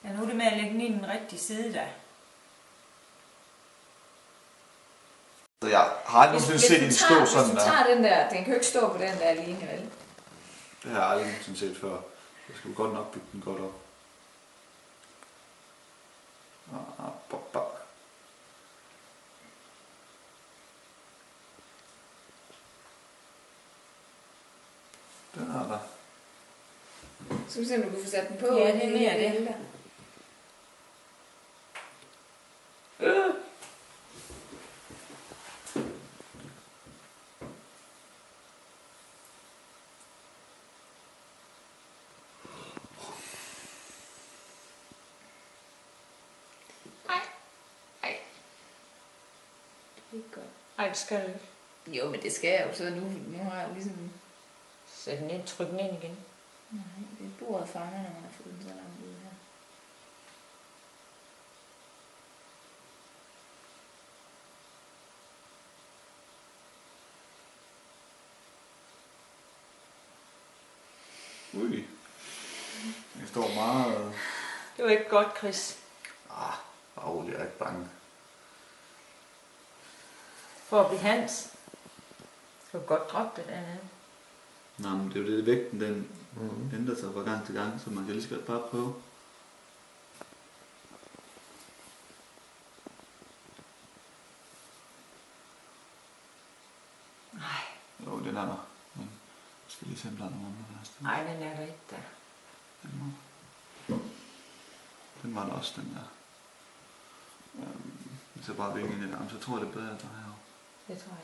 Ja, nu er det med at lægge den i den rigtige side der. Så jeg har aldrig nogensinde set en stå sådan der. Hvis du tager den der, den kan jo ikke stå på den der alene, vel? Det har jeg aldrig nogensinde set før. Jeg skal godt nok bygge den godt op. Den er der. Så hvis du kan få sat den på. Ja, det er mere det. Ej, det skal du. Jo, men det skal jeg jo så nu har jeg jo ligesom... Sæt den ind, tryk den ind igen. Nej, det er bordet fanger, når man har fået den så langt ud her. Ui. Jeg står meget... Det var ikke godt, Chris. Jeg er ikke bange. For at blive Hans. Skal du godt droppe det dernede. Nej, men det er jo det, vægten den ændrer sig fra gang til gang, så man kan lige så godt bare prøve. Nej. Jo, den er der. Men jeg skal lige se, om der er nogen andre. Nej, den er der ikke der. Den var der også, den der. Hvis jeg bare vinker ind i den arm, så tror jeg det er bedre, at der er herovre. Det tror jeg.